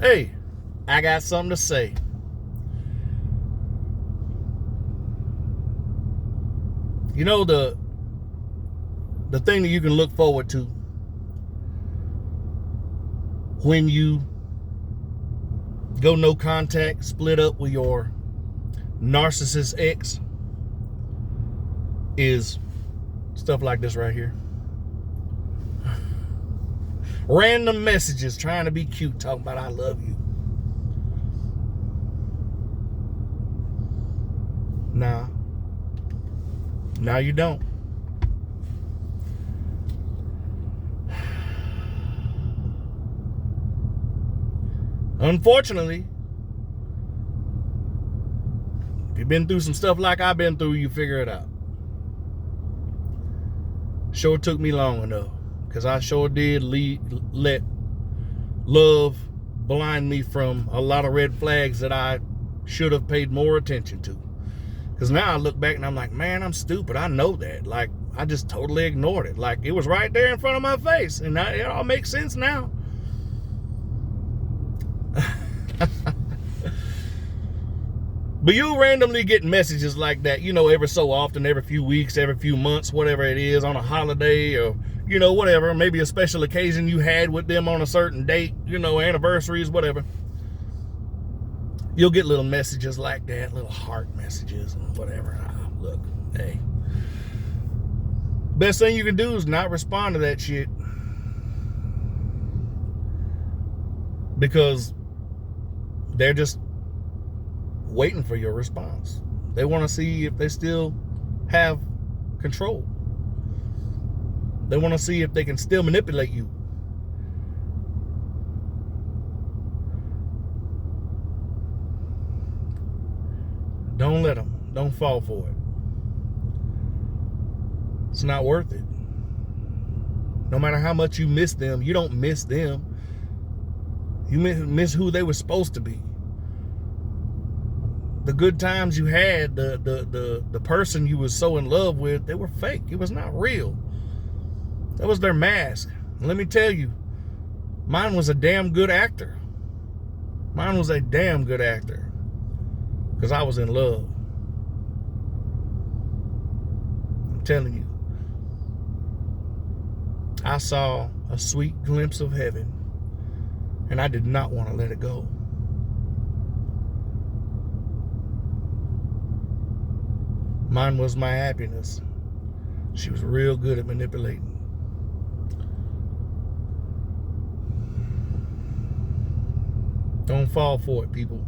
Hey, I got something to say. You know, the thing that you can look forward to when you go no contact, split up with your narcissist ex, is stuff like this right here. Random messages trying to be cute, talking about I love you. Nah. Now you don't. Unfortunately, if you've been through some stuff like I've been through, you figure it out. Sure took me long enough, because I sure did let love blind me from a lot of red flags that I should have paid more attention to. Because now I look back and I'm like, man, I'm stupid. I know that. Like, I just totally ignored it. Like, it was right there in front of my face. And it all makes sense now. But you randomly get messages like that, you know, every so often, every few weeks, every few months, whatever it is, on a holiday or, you know, whatever. Maybe a special occasion you had with them on a certain date, you know, anniversaries, whatever. You'll get little messages like that, little heart messages and whatever. Look, hey. Best thing you can do is not respond to that shit. Because they're just waiting for your response. They want to see if they still have control. They want to see if they can still manipulate you. Don't let them. Don't fall for it. It's not worth it. No matter how much you miss them, you don't miss them. You miss who they were supposed to be. The good times you had, the person you was so in love with, they were fake. It was not real. That was their mask. And let me tell you, mine was a damn good actor. Mine was a damn good actor. Because I was in love. I'm telling you. I saw a sweet glimpse of heaven. And I did not want to let it go. Mine was my happiness. She was real good at manipulating. Don't fall for it, people.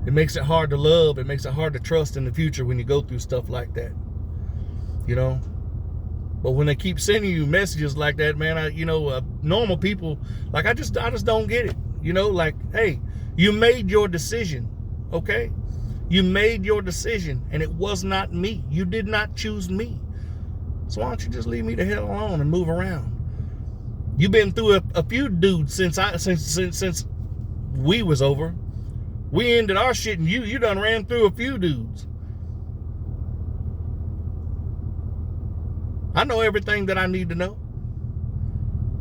It makes it hard to love. It makes it hard to trust in the future when you go through stuff like that. You know? But when they keep sending you messages like that, man, normal people, like, I just don't get it. You know, like, hey, you made your decision, okay? You made your decision, and it was not me. You did not choose me. So why don't you just leave me the hell alone and move around? You've been through a few dudes since we was over. We ended our shit, and you done ran through a few dudes. I know everything that I need to know.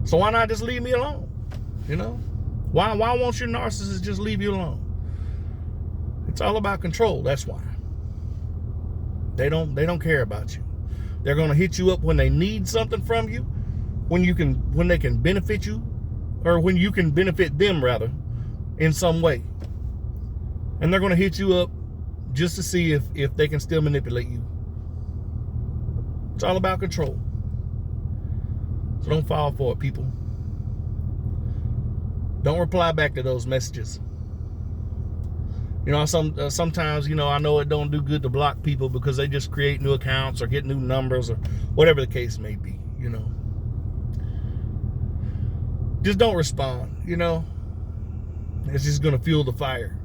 So why not just leave me alone? You know? Why won't your narcissist just leave you alone? It's all about control. That's why. They don't care about you. They're gonna hit you up when they need something from you, when they can benefit you, or when you can benefit them rather, in some way. And they're gonna hit you up just to see if they can still manipulate you. It's all about control. So don't fall for it, people. Don't reply back to those messages. You know, sometimes, you know, I know it don't do good to block people because they just create new accounts or get new numbers or whatever the case may be, you know. Just don't respond, you know. It's just going to fuel the fire.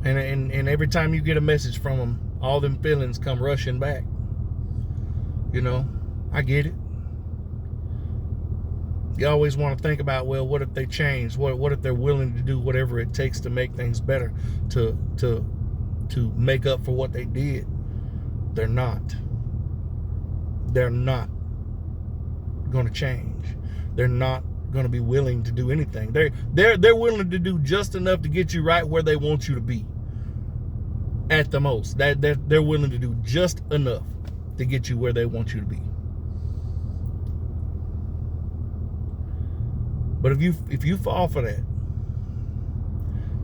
And every time you get a message from them, all them feelings come rushing back. You know, I get it. You always want to think about, well, what if they change? What if they're willing to do whatever it takes to make things better, to make up for what they did? They're not. They're not going to change. They're not going to be willing to do anything. They're willing to do just enough to get you right where they want you to be. At the most, they're willing to do just enough to get you where they want you to be. But if you fall for that,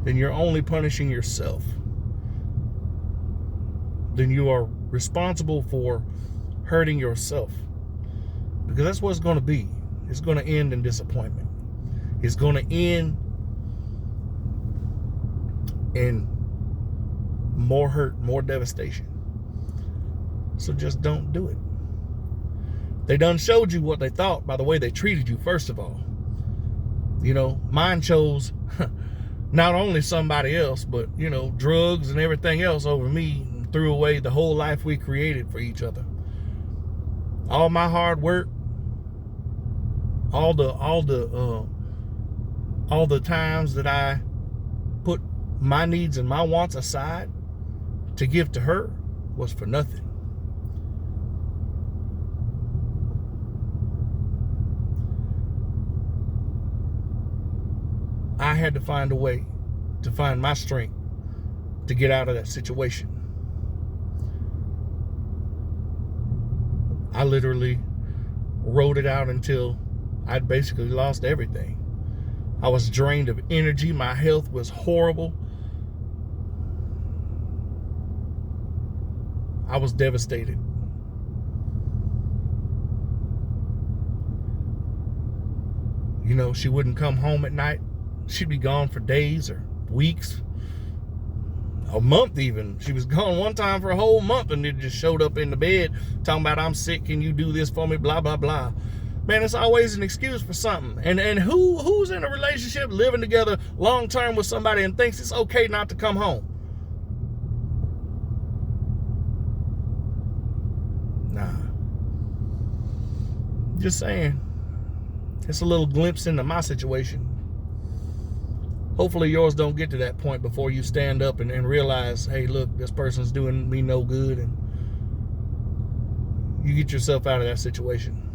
then you're only punishing yourself. Then you are responsible for hurting yourself, because that's what it's going to be. It's going to end in disappointment. It's going to end in more hurt, more devastation. So just don't do it. They done showed you what they thought by the way they treated you, first of all. You know, mine chose not only somebody else, but, you know, drugs and everything else over me, and threw away the whole life we created for each other. All my hard work, all the times that I put my needs and my wants aside to give to her was for nothing. I had to find a way to find my strength to get out of that situation. I literally rode it out until I'd basically lost everything. I was drained of energy. My health was horrible. I was devastated. You know, she wouldn't come home at night. She'd be gone for days or weeks, a month even. She was gone one time for a whole month, and it just showed up in the bed talking about, I'm sick, can you do this for me, blah, blah, blah. Man, it's always an excuse for something. And who's in a relationship living together long term with somebody and thinks it's okay not to come home? Nah. Just saying. It's a little glimpse into my situation. Hopefully yours don't get to that point before you stand up and realize, hey, look, this person's doing me no good, and you get yourself out of that situation.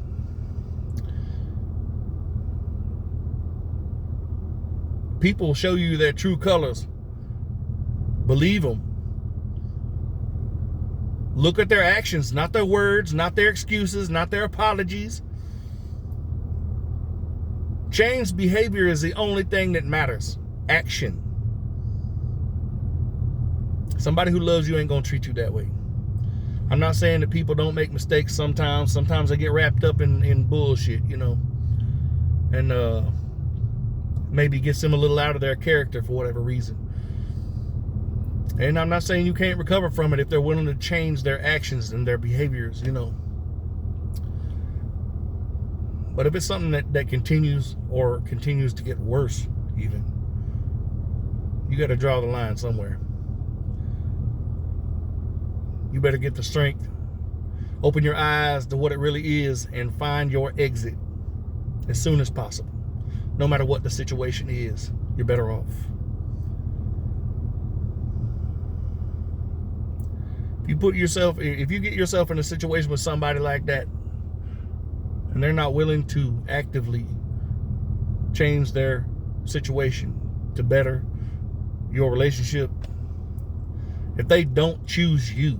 People show you their true colors. Believe them. Look at their actions, not their words, not their excuses, not their apologies. Changed behavior is the only thing that matters. Action. Somebody who loves you ain't gonna treat you that way. I'm not saying that people don't make mistakes sometimes. Sometimes they get wrapped up in bullshit, you know, and maybe gets them a little out of their character for whatever reason. And I'm not saying you can't recover from it if they're willing to change their actions and their behaviors, you know. But if it's something that continues to get worse even, you got to draw the line somewhere. You better get the strength, open your eyes to what it really is, and find your exit as soon as possible. No matter what the situation is, you're better off. If you get yourself in a situation with somebody like that, and they're not willing to actively change their situation to better your relationship, if they don't choose you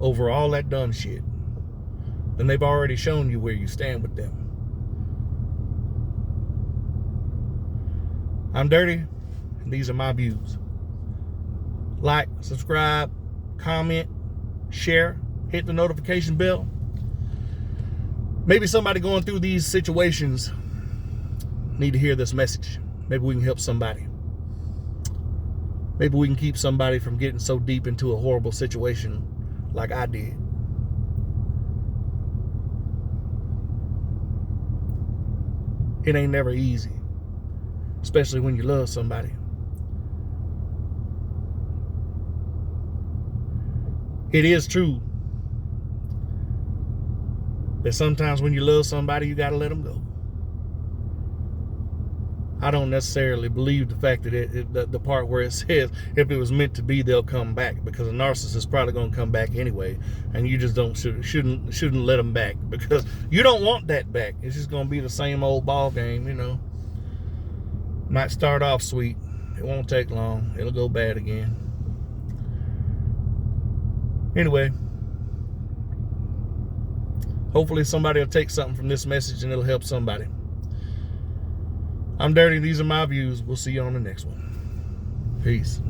over all that dumb shit, then they've already shown you where you stand with them. I'm Dirty, and these are my views. Like, subscribe, comment, share, hit the notification bell. Maybe somebody going through these situations need to hear this message. Maybe we can help somebody. Maybe we can keep somebody from getting so deep into a horrible situation like I did. It ain't never easy, especially when you love somebody. It is true that sometimes when you love somebody, you gotta let them go. I don't necessarily believe the fact that the part where it says if it was meant to be, they'll come back, because a narcissist is probably going to come back anyway, and you just shouldn't let them back, because you don't want that back. It's just going to be the same old ball game, you know. Might start off sweet, it won't take long, it'll go bad again. Anyway, hopefully somebody will take something from this message and it'll help somebody. I'm Dirty. These are my views. We'll see you on the next one. Peace.